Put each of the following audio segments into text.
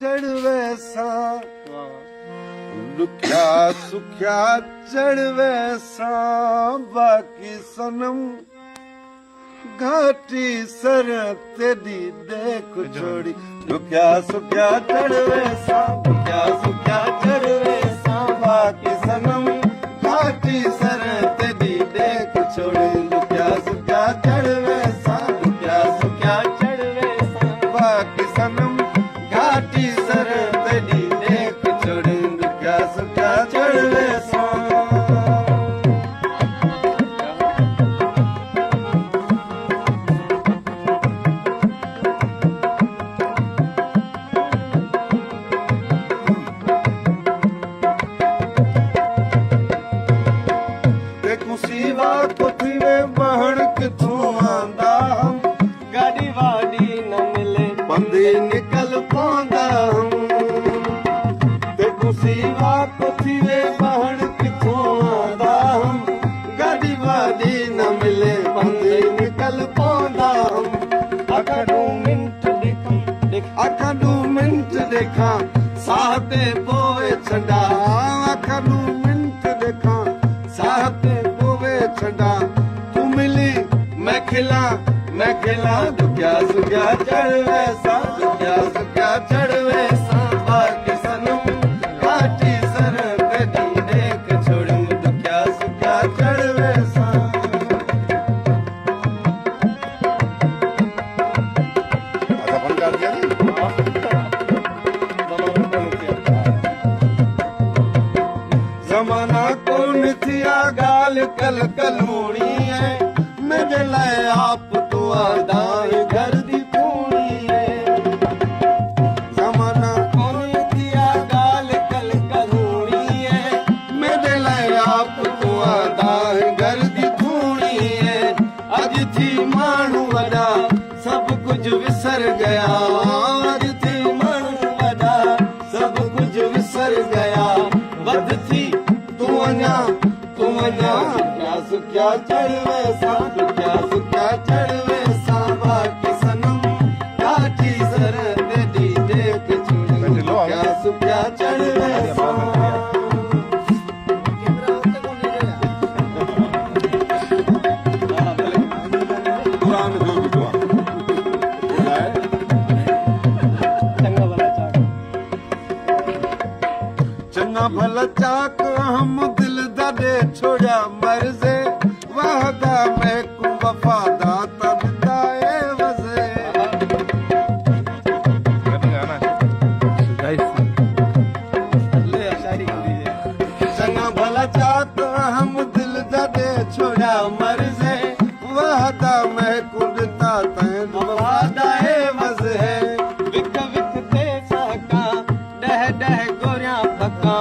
चढ़वे सा दुखिया सुखिया चढ़वे सा बाकी सनम घाटी सर तेरी देख छोड़ी दुखिया सुखिया चढ़वे सा दुखिया सुखिया चढ़वे सा बाकी सनम घाटी सर तेरी देख छोड़ी दुखिया सुखिया चढ़वे सा दुखिया सुखिया चढ़वे सा बाकी सनम घाटी सर तेरी देख छोड़ी दुखिया सुखिया चढ़वे सा मुसीबा कोठी में बहन किथों आंदा हम गाड़ी वाड़ी न मिले बंदी निकल पांदा हम ते मुसीबा कोठी में बहन किथों आंदा हम गाड़ी वाड़ी न मिले बंदी निकल पांदा हम अखा 2 मिनट देखा साहते पोए छड़ा अखा 2 मिनट देखा साहते छड़ा तू मिली मैं खिला दुखिया सुखिया चढ़वे सा दुखिया सुखिया चढ़वे सा बाकी सनम घाटी सर तेरी देख छोड़ू दुखिया सुखिया चढ़वे सा अच्छा बंद कर दिया जमाना कौन थिया गाल कल कलूनी है मेरे लाए आप तो आदान घर दी पूनी है जमाना कौन थिया गाल कल कलूनी है मेरे लाए आप तो आदान घर दी पूनी है अज थी मानू वदा सब कुछ विसर गया अज थी मानू वदा सब कुछ विसर गया बद थी तू अना दुखिया सुखिया चढ़वे सा दुखिया सुखिया चढ़वे सा बाकी सनम घाटी सर तेरी देख छोड़ी दुखिया सुखिया चढ़वे सा चंगा भला चाक हम दिल दे छोड़ा मर्जे वादा मैं को वफादा तब दाए वजे चंगा भला चाक हम दिल दे छोड़ा मर्जे वादा मैं को दिता तय वफादा वजे विक विक ते सहका डह डह गोरिया पका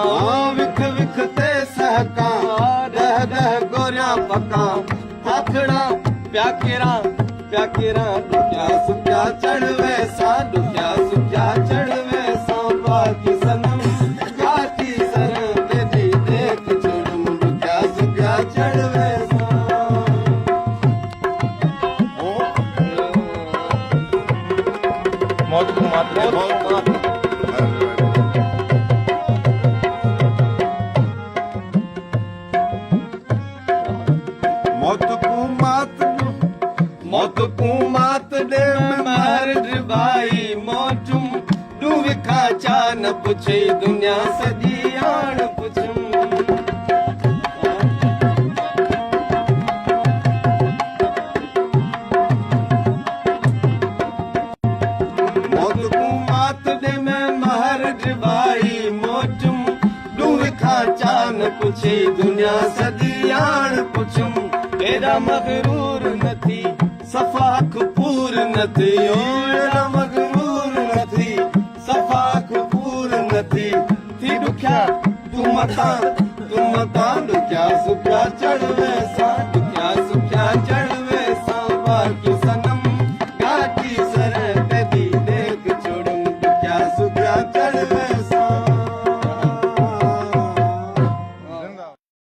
विक विक ते सहका गोरिया पका आखड़ा प्याकेरा दुखिया सुखिया चढ़वे सा दुखिया सुखिया चढ़वे सा बाकी सनम घाटी सर तेरी देख छोड़ू दुखिया सुखिया चढ़वे सा मौत को मात मौत को मात दे मर भाई मौतुम तू विखा चान पुछे दुनिया सदी आन पुछुम मौत को मात दे मर भाई मौतुम तू विखा चान पुछे दुनिया सदी आन पुछुम तेरा मगरूर नथी सफ़ा कपूर नथी ओड़ा मगरूर नथी सफ़ा कपूर नथी थी दुखिया तू मता दुखिया सुखिया चढ़वे सा